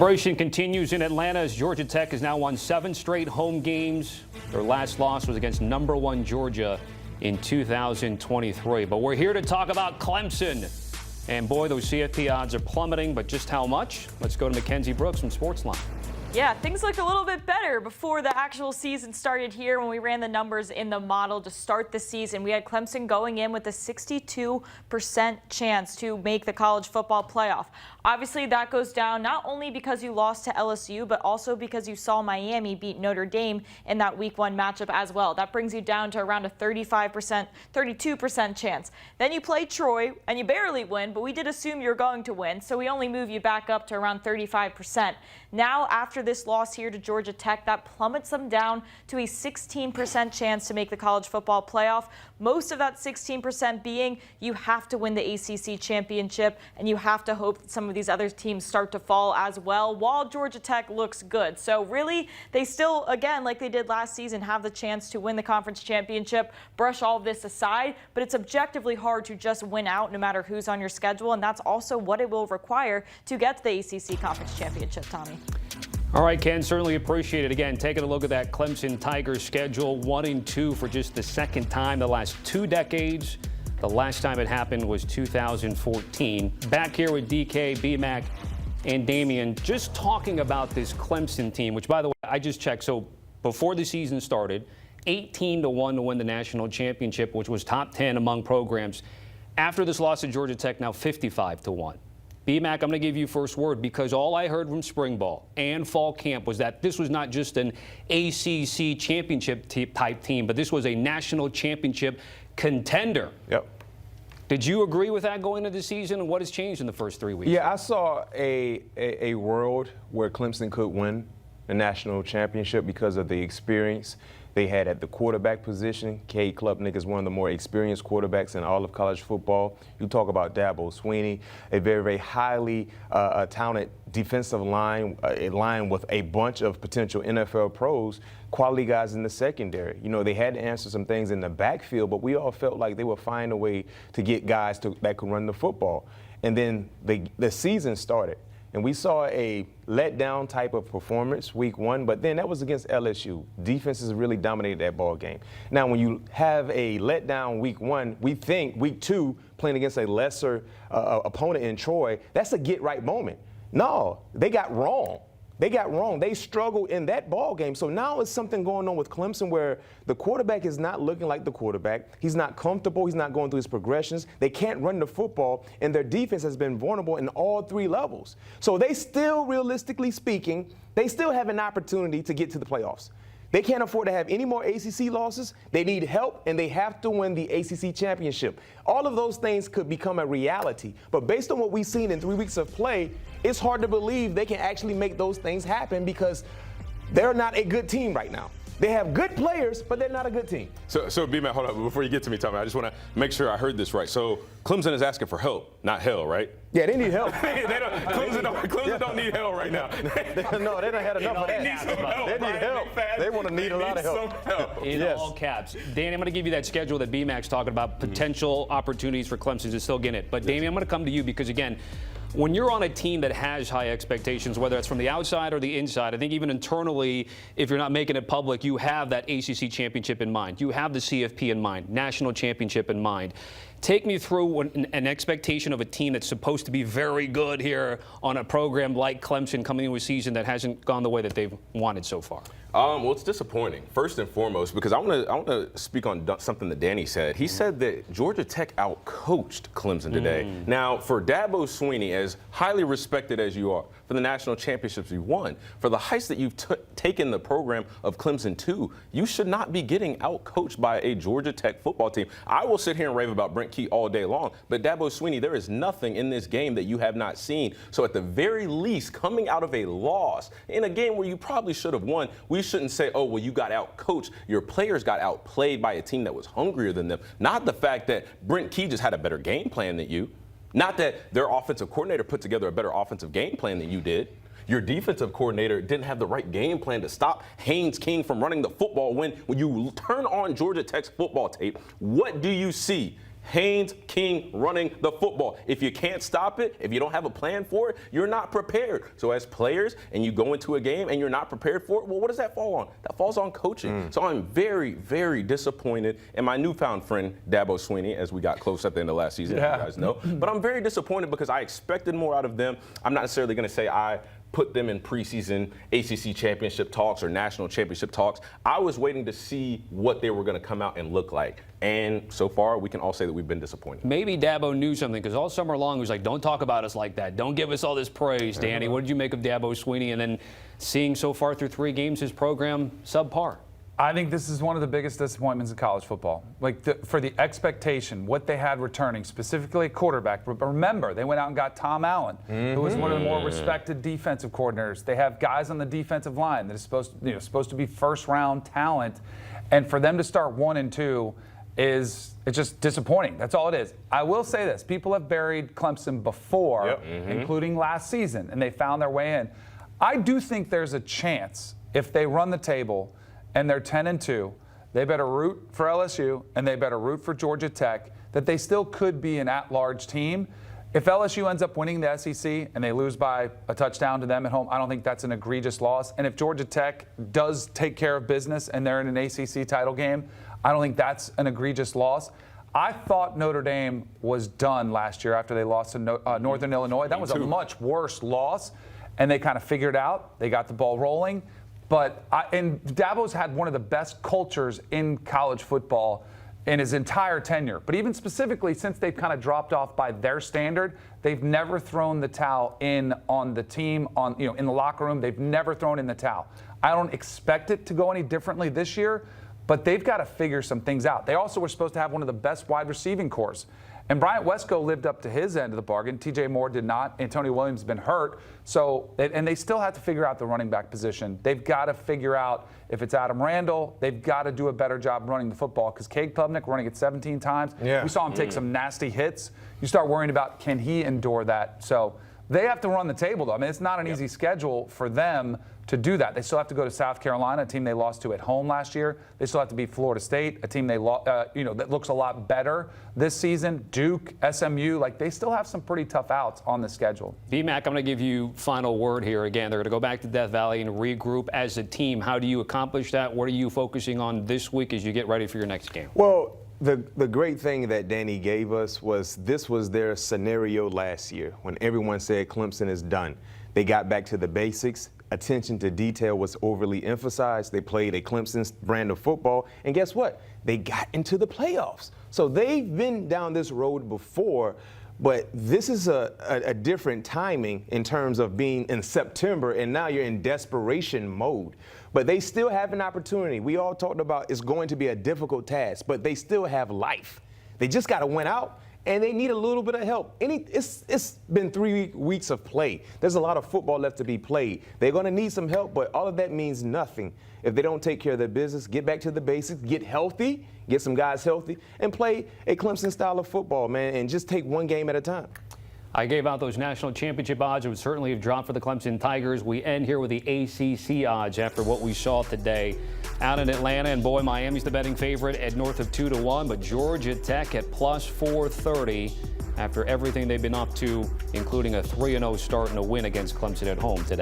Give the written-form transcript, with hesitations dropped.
Celebration continues in Atlanta as Georgia Tech has now won 7 straight home games. Their last loss was against #1 Georgia in 2023. But we're here to talk about Clemson. And boy, those CFP odds are plummeting, but just how much? Let's go to Mackenzie Brooks from Sportsline. Yeah, things looked a little bit better before the actual season started here when we ran the numbers in the model to start the season. We had Clemson going in with a 62% chance to make the college football playoff. Obviously, that goes down not only because you lost to LSU, but also because you saw Miami beat Notre Dame in that Week 1 matchup as well. That brings you down to around a 35%, 32% chance. Then you play Troy, and you barely win, but we did assume you're going to win, so we only move you back up to around 35%. Now, after this loss here to Georgia Tech, that plummets them down to a 16% chance to make the college football playoff. Most of that 16% being you have to win the ACC championship, and you have to hope that some of these other teams start to fall as well, while Georgia Tech looks good. So really, they still, again, like they did last season, have the chance to win the conference championship. Brush all of this aside, but it's objectively hard to just win out no matter who's on your schedule, and that's also what it will require to get to the ACC conference championship, Tommy. All right, Ken, certainly appreciate it. Again, taking a look at that Clemson Tigers schedule, 1-2 for just the second time the last 2 decades. The last time it happened was 2014. Back here with DK, BMAC, and Damian, just talking about this Clemson team, which, by the way, I just checked. So before the season started, 18-1 to win the national championship, which was top 10 among programs. After this loss to Georgia Tech, now 55-1. BMAC, I'm going to give you first word because all I heard from spring ball and fall camp was that this was not just an ACC championship type team, but this was a national championship contender. Yep. Did you agree with that going into the season, and what has changed in the first 3 weeks? Yeah, I saw a world where Clemson could win the national championship because of the experience they had at the quarterback position. Cade Klubnik is one of the more experienced quarterbacks in all of college football. You talk about Dabo, Swinney, a very, very highly talented defensive line, a line with a bunch of potential NFL pros, quality guys in the secondary. You know, they had to answer some things in the backfield, but we all felt like they would find a way to get guys that could run the football. And then the season started. And we saw a letdown type of performance week 1, but then that was against LSU. Defenses really dominated that ball game. Now, when you have a letdown week 1, we think week 2, playing against a lesser opponent in Troy, that's a get-right moment. No, they got wrong. They got wrong. They struggled in that ball game. So now it's something going on with Clemson where the quarterback is not looking like the quarterback. He's not comfortable. He's not going through his progressions. They can't run the football, and their defense has been vulnerable in all 3 levels. So they still, realistically speaking, they still have an opportunity to get to the playoffs. They can't afford to have any more ACC losses. They need help, and they have to win the ACC championship. All of those things could become a reality. But based on what we've seen in 3 weeks of play, it's hard to believe they can actually make those things happen because they're not a good team right now. They have good players, but they're not a good team. So B-Man, hold on. Before you get to me, Tommy, I just want to make sure I heard this right. So Clemson is asking for help, not hell, right? Yeah, they need help. Clemson don't need help right now. No, they don't have enough of that. They need help. They want to need a lot of help. In all caps. Danny, I'm going to give you that schedule that BMAC's talking about, potential opportunities for Clemson to still get it. But, Danny, I'm going to come to you because, again, when you're on a team that has high expectations, whether it's from the outside or the inside, I think even internally, if you're not making it public, you have that ACC championship in mind. You have the CFP in mind, national championship in mind. Take me through an expectation of a team that's supposed to be very good here on a program like Clemson coming into a season that hasn't gone the way that they've wanted so far. Well, it's disappointing, first and foremost, because I want to speak on something that Danny said. He said that Georgia Tech outcoached Clemson today. Now, for Dabo Swinney, as highly respected as you are, for the national championships you won, for the heights that you've taken the program of Clemson to, you should not be getting outcoached by a Georgia Tech football team. I will sit here and rave about Brent Key all day long, but Dabo Swinney, there is nothing in this game that you have not seen. So at the very least, coming out of a loss in a game where you probably should have won, we shouldn't say, oh, well, you got out-coached. Your players got outplayed by a team that was hungrier than them. Not the fact that Brent Key just had a better game plan than you. Not that their offensive coordinator put together a better offensive game plan than you did. Your defensive coordinator didn't have the right game plan to stop Haynes King from running the football. When you turn on Georgia Tech's football tape, what do you see? Haynes King running the football. If you can't stop it, if you don't have a plan for it, you're not prepared. So as players, and you go into a game and you're not prepared for it, well, what does that fall on? That falls on coaching. So I'm very, very disappointed in my newfound friend, Dabo Swinney, as we got close at the end of last season, as you guys know. But I'm very disappointed because I expected more out of them. I'm not necessarily going to say I put them in preseason ACC championship talks or national championship talks. I was waiting to see what they were going to come out and look like. And so far, we can all say that we've been disappointed. Maybe Dabo knew something, because all summer long he was like, don't talk about us like that. Don't give us all this praise, Danny. What did you make of Dabo Swinney? And then seeing so far through 3 games his program subpar. I think this is one of the biggest disappointments in college football. Like, for the expectation, what they had returning, specifically at quarterback. But remember, they went out and got Tom Allen, who was one of the more respected defensive coordinators. They have guys on the defensive line that is supposed to be first-round talent. And for them to start 1-2 it's just disappointing. That's all it is. I will say this. People have buried Clemson before, including last season, and they found their way in. I do think there's a chance, if they run the table and they're 10-2, they better root for LSU and they better root for Georgia Tech, that they still could be an at-large team. If LSU ends up winning the SEC and they lose by a touchdown to them at home, I don't think that's an egregious loss. And if Georgia Tech does take care of business and they're in an ACC title game, I don't think that's an egregious loss. I thought Notre Dame was done last year after they lost to Northern Illinois. That was a much worse loss, and they kind of figured it out. They got the ball rolling. And Dabo's had one of the best cultures in college football in his entire tenure. But even specifically, since they've kind of dropped off by their standard, they've never thrown the towel in on the team, in the locker room. They've never thrown in the towel. I don't expect it to go any differently this year, but they've got to figure some things out. They also were supposed to have one of the best wide receiving corps. And Bryant Wesco lived up to his end of the bargain. TJ Moore did not. Antonio Williams has been hurt. And they still have to figure out the running back position. They've got to figure out if it's Adam Randall. They've got to do a better job running the football, because Cade Klubnik running it 17 times. We saw him take some nasty hits. You start worrying about, can he endure that? So they have to run the table, though. I mean, it's not an easy schedule for them to do that. They still have to go to South Carolina, a team they lost to at home last year. They still have to beat Florida State, a team that looks a lot better this season. Duke, SMU, they still have some pretty tough outs on the schedule. B-Mac, I'm going to give you final word here. Again, they're going to go back to Death Valley and regroup as a team. How do you accomplish that? What are you focusing on this week as you get ready for your next game? Well, the great thing that Danny gave us was this was their scenario last year when everyone said Clemson is done. They got back to the basics. Attention to detail was overly emphasized. They played a Clemson brand of football, and guess what? They got into the playoffs. So they've been down this road before, but this is a different timing in terms of being in September, and now you're in desperation mode. But they still have an opportunity. We all talked about it's going to be a difficult task, but they still have life. They just got to win out. And they need a little bit of help. It's been 3 weeks of play. There's a lot of football left to be played. They're going to need some help, but all of that means nothing if they don't take care of their business, get back to the basics, get healthy, get some guys healthy, and play a Clemson style of football, man, and just take one game at a time. I gave out those national championship odds. It would certainly have dropped for the Clemson Tigers. We end here with the ACC odds after what we saw today out in Atlanta. And boy, Miami's the betting favorite at north of 2-1, but Georgia Tech at plus 430 after everything they've been up to, including a 3-0 start and a win against Clemson at home today.